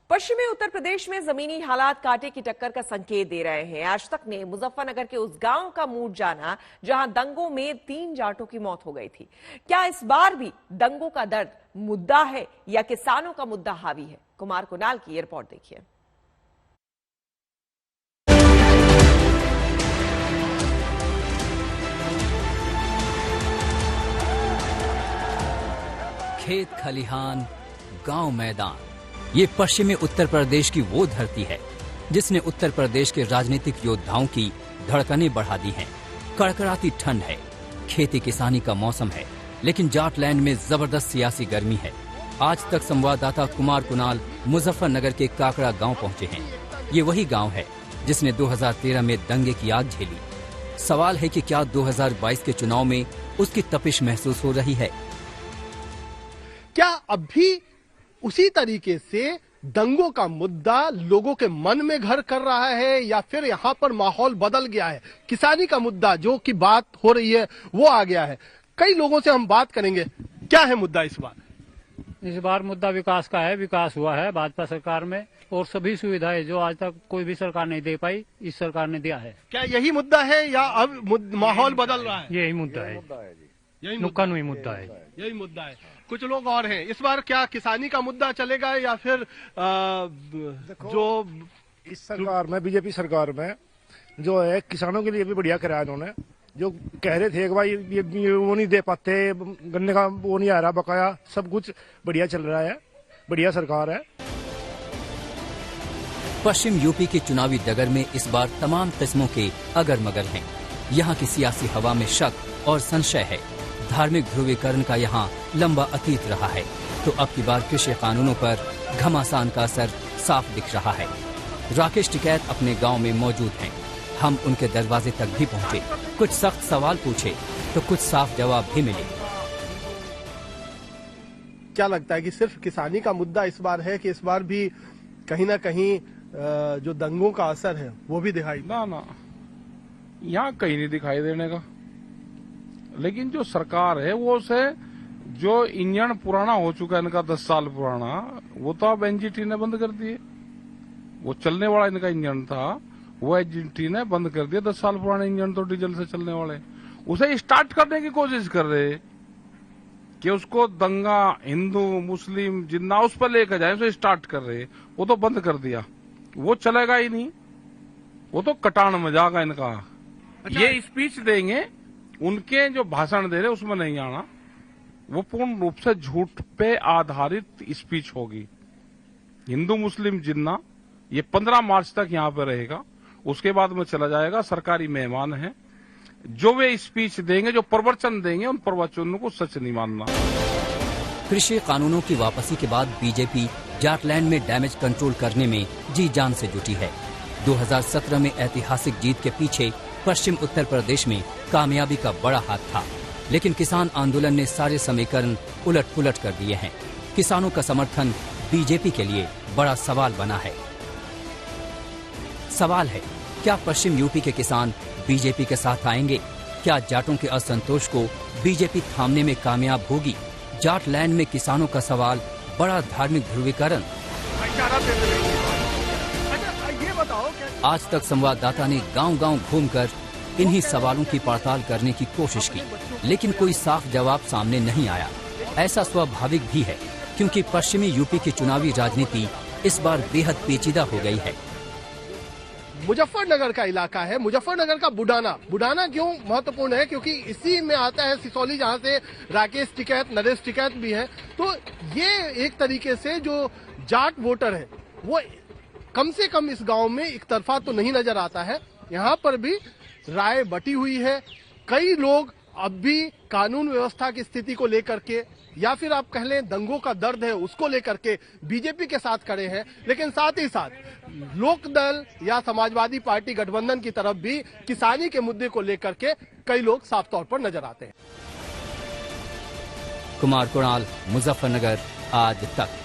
पश्चिमी उत्तर प्रदेश में जमीनी हालात कांटे की टक्कर का संकेत दे रहे हैं। आज तक ने मुजफ्फरनगर के उस गांव का मूड जाना जहां दंगों में 3 जाटों की मौत हो गई थी। क्या इस बार भी दंगों का दर्द मुद्दा है या किसानों का मुद्दा हावी है? कुमार कुणाल की रिपोर्ट देखिए। खेत खलिहान, गांव मैदान, ये पश्चिमी उत्तर प्रदेश की वो धरती है जिसने उत्तर प्रदेश के राजनीतिक योद्धाओं की धड़कनें बढ़ा दी हैं। कड़कड़ाती ठंड है, खेती किसानी का मौसम है, लेकिन जाटलैंड में जबरदस्त सियासी गर्मी है। आज तक संवाददाता कुमार कुणाल मुजफ्फरनगर के काकड़ा गांव पहुंचे हैं। ये वही गांव है जिसने 2013 में दंगे की आग झेली। सवाल है कि क्या 2022 के चुनाव में उसकी तपिश महसूस हो रही है? क्या अब भी उसी तरीके से दंगों का मुद्दा लोगों के मन में घर कर रहा है या फिर यहाँ पर माहौल बदल गया है? किसानी का मुद्दा जो कि बात हो रही है वो आ गया है। कई लोगों से हम बात करेंगे, क्या है मुद्दा इस बार? इस बार मुद्दा विकास का है। विकास हुआ है भाजपा सरकार में और सभी सुविधाएं जो आज तक कोई भी सरकार नहीं दे पाई, इस सरकार ने दिया है। क्या यही मुद्दा है या अब माहौल बदल रहा है? यही मुद्दा है, यही कानूनी मुद्दा है, यही मुद्दा है। कुछ लोग और हैं, इस बार क्या किसानी का मुद्दा चलेगा या फिर जो इस सरकार में, बीजेपी सरकार में जो है किसानों के लिए भी बढ़िया कराया इन्होंने। जो कह रहे थे कि भाई ये वो नहीं दे पाते, गन्ने का वो नहीं आ रहा बकाया, सब कुछ बढ़िया चल रहा है, बढ़िया सरकार है। पश्चिम यूपी के चुनावी डगर में इस बार तमाम किस्मों के अगर मगर हैं। यहाँ की सियासी हवा में शक और संशय है। धार्मिक ध्रुवीकरण का यहाँ लंबा अतीत रहा है, तो अब की बार कृषि कानूनों पर घमासान का असर साफ दिख रहा है। राकेश टिकैत अपने गांव में मौजूद हैं। हम उनके दरवाजे तक भी पहुंचे, कुछ सख्त सवाल पूछे तो कुछ साफ जवाब भी मिले। क्या लगता है कि सिर्फ किसानी का मुद्दा इस बार है कि इस बार भी कहीं ना कहीं जो दंगों का असर है वो भी दिखाई? ना, यहाँ कहीं नहीं दिखाई देने का। लेकिन जो सरकार है वो से जो इंजन पुराना हो चुका है इनका 10 साल पुराना, वो तो अब एनजीटी ने बंद कर दिए। वो चलने वाला इनका इंजन था, वो एनजीटी ने बंद कर दिया। 10 साल पुराने इंजन तो डीजल से चलने वाले, उसे स्टार्ट करने की कोशिश कर रहे कि उसको दंगा हिंदू मुस्लिम जिन्ना उस पर लेकर जाए, उसे स्टार्ट कर रहे। वो तो बंद कर दिया, वो चलेगा ही नहीं, वो तो कटान मजाक है इनका। अच्छा। ये स्पीच देंगे, उनके जो भाषण दे रहे उसमें नहीं आना, वो पूर्ण रूप से झूठ पे आधारित स्पीच होगी। हिंदू मुस्लिम जिन्ना ये 15 मार्च तक यहाँ पे रहेगा, उसके बाद में चला जाएगा। सरकारी मेहमान है, जो वे स्पीच देंगे, जो प्रवचन देंगे, उन प्रवचनों को सच नहीं मानना। कृषि कानूनों की वापसी के बाद बीजेपी जाटलैंड में डैमेज कंट्रोल करने में जी जान से जुटी है। 2017 में ऐतिहासिक जीत के पीछे पश्चिम उत्तर प्रदेश में कामयाबी का बड़ा हाथ था, लेकिन किसान आंदोलन ने सारे समीकरण उलट पुलट कर दिए हैं। किसानों का समर्थन बीजेपी के लिए बड़ा सवाल बना है। सवाल है, क्या पश्चिम यूपी के किसान बीजेपी के साथ आएंगे? क्या जाटों के असंतोष को बीजेपी थामने में कामयाब होगी? जाटलैंड में किसानों का सवाल, बड़ा धार्मिक ध्रुवीकरण। आज तक संवाददाता ने गांव-गांव घूमकर इन्हीं सवालों की पड़ताल करने की कोशिश की, लेकिन कोई साफ जवाब सामने नहीं आया। ऐसा स्वाभाविक भी है, क्योंकि पश्चिमी यूपी की चुनावी राजनीति इस बार बेहद पेचीदा हो गई है। मुजफ्फरनगर का इलाका है, मुजफ्फरनगर का बुडाना क्यों महत्वपूर्ण है? क्योंकि इसी में आता है सिसौली, जहां से राकेश टिकैत, नरेश टिकैत भी है। तो ये एक तरीके से जो जाट वोटर है वो कम से कम इस गांव में एक तरफा तो नहीं नजर आता है। यहाँ पर भी राय बटी हुई है। कई लोग अब भी कानून व्यवस्था की स्थिति को लेकर के या फिर आप कह लें दंगों का दर्द है उसको लेकर के बीजेपी के साथ खड़े हैं, लेकिन साथ ही साथ लोकदल या समाजवादी पार्टी गठबंधन की तरफ भी किसानी के मुद्दे को लेकर के कई लोग साफ तौर पर नजर आते हैं। कुमार कुणाल, मुजफ्फरनगर, आज तक।